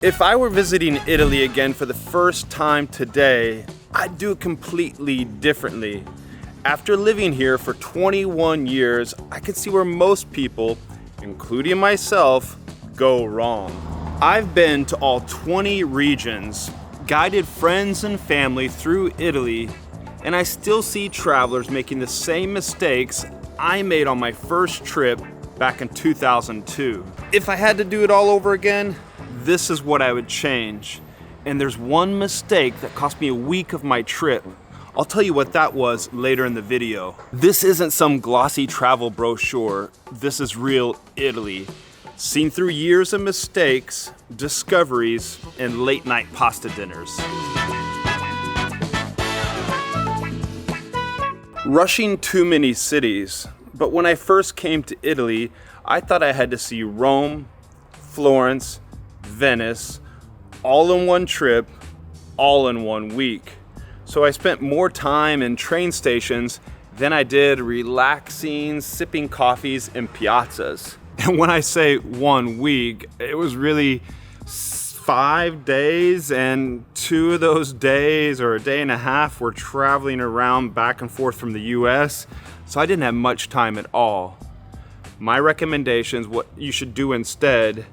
If I were visiting Italy again for the first time today, I'd do it completely differently. After living here for 21 years, I can see where most people, including myself, go wrong. I've been to all 20 regions, guided friends and family through Italy, and I still see travelers making the same mistakes I made on my first trip back in 2002. If I had to do it all over again, this is what I would change. And there's one mistake that cost me a week of my trip. I'll tell you what that was later in the video. This isn't some glossy travel brochure. This is real Italy, seen through years of mistakes, discoveries, and late night pasta dinners. Rushing too many cities, but when I first came to Italy, I thought I had to see Rome, Florence, Venice, all in one trip, all in 1 week. So I spent more time in train stations than I did relaxing, sipping coffees in piazzas. And when I say 1 week, it was really 5 days, and 2 of those days, or a day and a half, were traveling around back and forth from the US, so I didn't have much time at all. My recommendations, what you should do instead: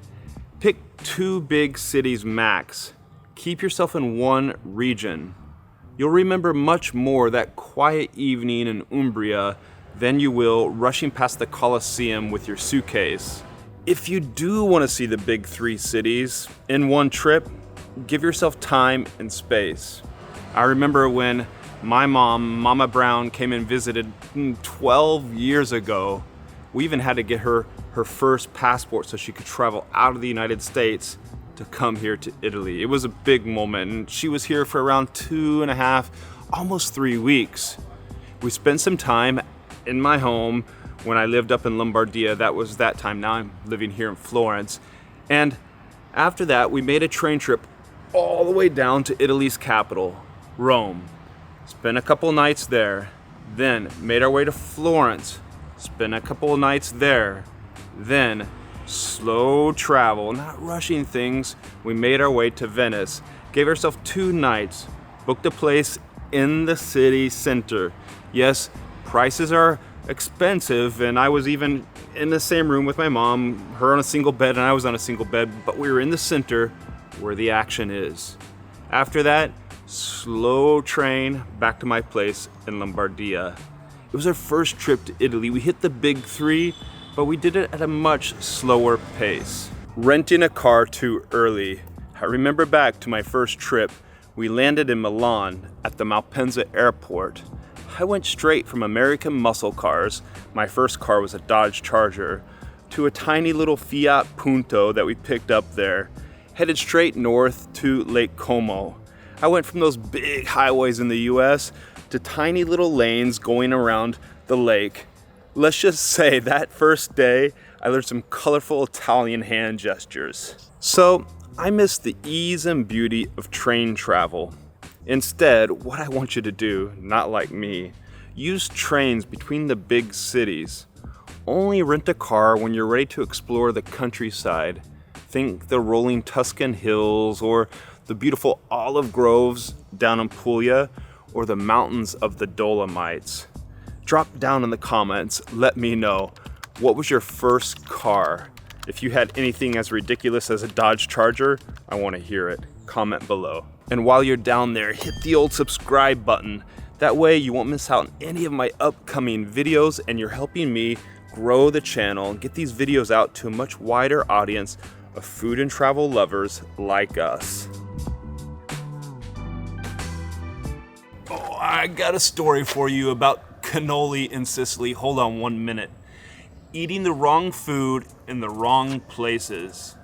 pick 2 big cities max. Keep yourself in one region. You'll remember much more that quiet evening in Umbria than you will rushing past the Colosseum with your suitcase. If you do want to see the big 3 cities in one trip, give yourself time and space. I remember when my mom, Mama Brown, came and visited 12 years ago. We even had to get her first passport so she could travel out of the United States to come here to Italy. It was a big moment, and she was here for around 2.5, almost 3 weeks. We spent some time in my home when I lived up in Lombardia. That was that time. Now I'm living here in Florence. And after that, we made a train trip all the way down to Italy's capital, Rome. Spent a couple nights there, then made our way to Florence. Spent a couple of nights there. Then, slow travel, not rushing things, we made our way to Venice. Gave ourselves 2 nights, booked a place in the city center. Yes, prices are expensive, and I was even in the same room with my mom, her on a single bed and I was on a single bed, but we were in the center where the action is. After that, slow train back to my place in Lombardia. It was our first trip to Italy. We hit the big 3, but we did it at a much slower pace. Renting a car too early. I remember back to my first trip, we landed in Milan at the Malpensa airport. I went straight from American muscle cars, my first car was a Dodge Charger, to a tiny little Fiat Punto that we picked up there, headed straight north to Lake Como. I went from those big highways in the US to tiny little lanes going around the lake. Let's just say that first day, I learned some colorful Italian hand gestures. So I missed the ease and beauty of train travel. Instead, what I want you to do, not like me, use trains between the big cities. Only rent a car when you're ready to explore the countryside. Think the rolling Tuscan hills, or the beautiful olive groves down in Puglia, or the mountains of the Dolomites. Drop down in the comments, let me know, what was your first car? If you had anything as ridiculous as a Dodge Charger, I want to hear it. Comment below. And while you're down there, hit the old subscribe button. That way you won't miss out on any of my upcoming videos, and you're helping me grow the channel and get these videos out to a much wider audience of food and travel lovers like us. Oh, I got a story for you about cannoli in Sicily. Hold on 1 minute. Eating the wrong food in the wrong places.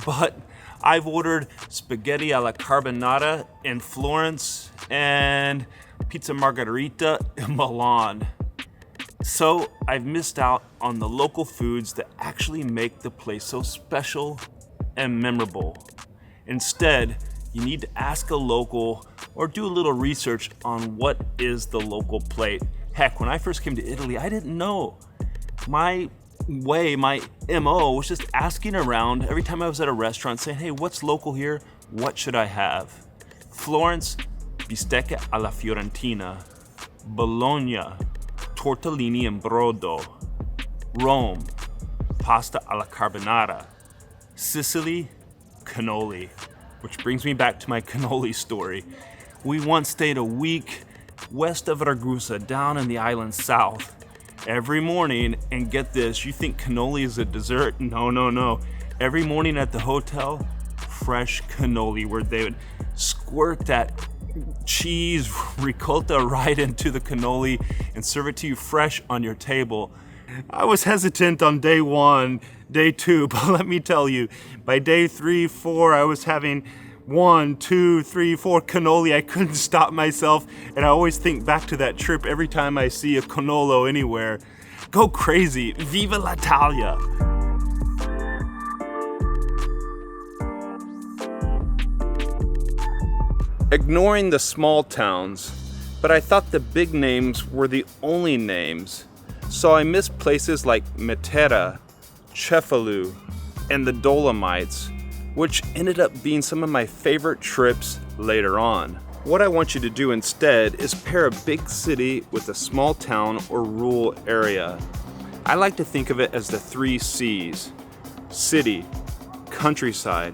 But I've ordered spaghetti alla carbonara in Florence and pizza margherita in Milan. So I've missed out on the local foods that actually make the place so special and memorable. Instead, you need to ask a local or do a little research on what is the local plate. Heck, when I first came to Italy, I didn't know. My way, my MO was just asking around every time I was at a restaurant saying, hey, what's local here? What should I have? Florence, bistecca alla fiorentina. Bologna, tortellini in brodo. Rome, pasta alla carbonara. Sicily, cannoli. Which brings me back to my cannoli story. We once stayed a week west of Ragusa, down in the island south. Every morning, and get this, you think cannoli is a dessert? No. Every morning at the hotel, fresh cannoli, where they would squirt that cheese ricotta right into the cannoli and serve it to you fresh on your table. I was hesitant on day 1, day 2, but let me tell you, by day 3, 4, I was having 1, 2, 3, 4 cannoli. I couldn't stop myself, and I always think back to that trip every time I see a cannolo anywhere. Go crazy, viva l'Italia! Ignoring the small towns, but I thought the big names were the only names, so I missed places like Matera, Cefalù, and the Dolomites, which ended up being some of my favorite trips later on. What I want you to do instead is pair a big city with a small town or rural area. I like to think of it as the 3 C's: city, countryside,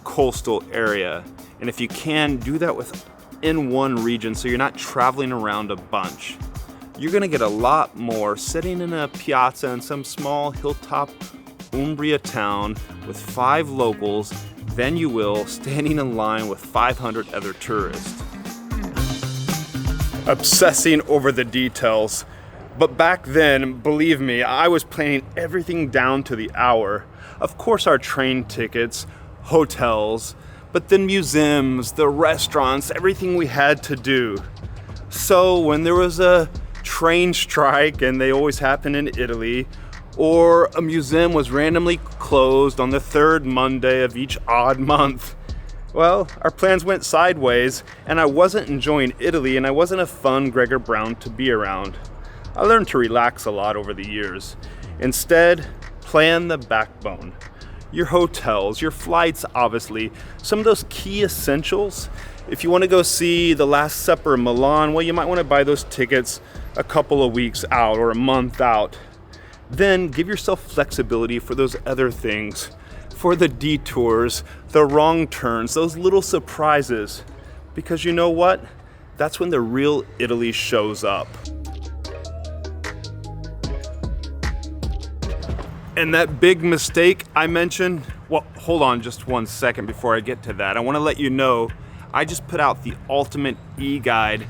coastal area. And if you can, do that within one region so you're not traveling around a bunch. You're gonna get a lot more sitting in a piazza in some small hilltop Umbria town with 5 locals than you will standing in line with 500 other tourists. Obsessing over the details. But back then, believe me, I was planning everything down to the hour. Of course, our train tickets, hotels, but then museums, the restaurants, everything we had to do. So when there was a train strike, and they always happen in Italy, or a museum was randomly closed on the 3rd Monday of each odd month, well, our plans went sideways, and I wasn't enjoying Italy, and I wasn't a fun Gregor Brown to be around. I learned to relax a lot over the years. Instead, plan the backbone. Your hotels, your flights, obviously, some of those key essentials. If you want to go see The Last Supper in Milan, well, you might want to buy those tickets a couple of weeks out or a month out. Then give yourself flexibility for those other things, for the detours, the wrong turns, those little surprises. Because you know what? That's when the real Italy shows up. And that big mistake I mentioned, well, hold on just 1 second before I get to that. I want to let you know, I just put out the ultimate e-guide,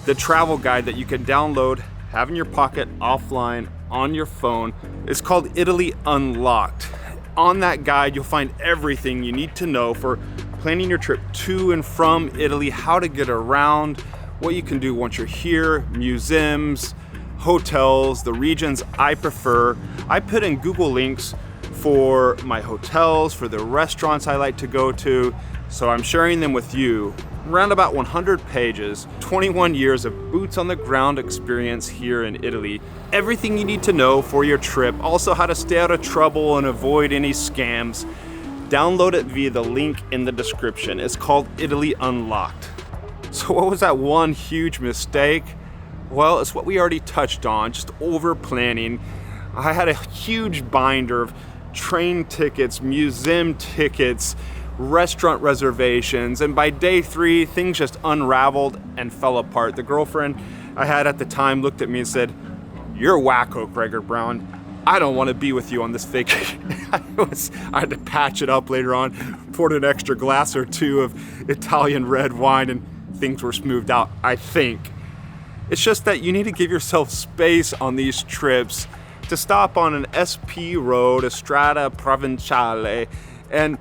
the travel guide that you can download, have in your pocket, offline, on your phone. It's called Italy Unlocked. On that guide, you'll find everything you need to know for planning your trip to and from Italy, how to get around, what you can do once you're here, museums, hotels, the regions I prefer. I put in Google links for my hotels, for the restaurants I like to go to, so I'm sharing them with you. Around about 100 pages, 21 years of boots on the ground experience here in Italy. Everything you need to know for your trip, also how to stay out of trouble and avoid any scams. Download it via the link in the description. It's called Italy Unlocked. So what was that one huge mistake? Well, it's what we already touched on, just over planning. I had a huge binder of train tickets, museum tickets, restaurant reservations, and by day 3, things just unraveled and fell apart. The girlfriend I had at the time looked at me and said, "You're wacko, Gregor Brown. I don't want to be with you on this vacation." I had to patch it up later on, poured an extra glass or 2 of Italian red wine, and things were smoothed out, I think. It's just that you need to give yourself space on these trips to stop on an SP road, a strada provinciale, and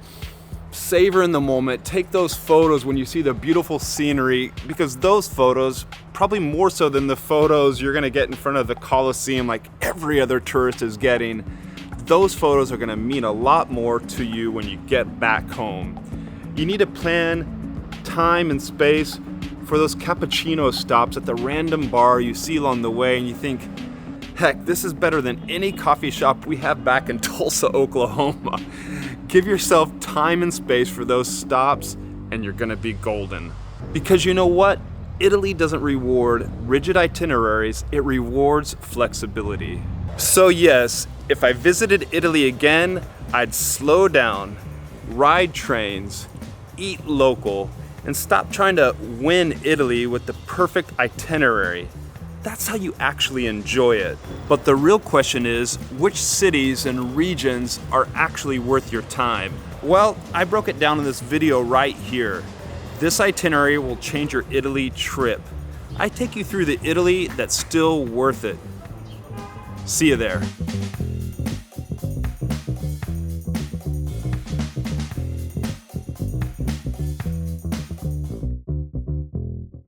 savor in the moment. Take those photos when you see the beautiful scenery, because those photos, probably more so than the photos you're gonna get in front of the Colosseum like every other tourist is getting, those photos are gonna mean a lot more to you when you get back home. You need to plan time and space for those cappuccino stops at the random bar you see along the way, and you think, Heck, this is better than any coffee shop we have back in Tulsa, Oklahoma. Give yourself time and space for those stops and you're gonna be golden. Because you know what? Italy doesn't reward rigid itineraries, it rewards flexibility. So yes, if I visited Italy again, I'd slow down, ride trains, eat local, and stop trying to win Italy with the perfect itinerary. That's how you actually enjoy it. But the real question is, which cities and regions are actually worth your time? Well, I broke it down in this video right here. This itinerary will change your Italy trip. I take you through the Italy that's still worth it. See you there.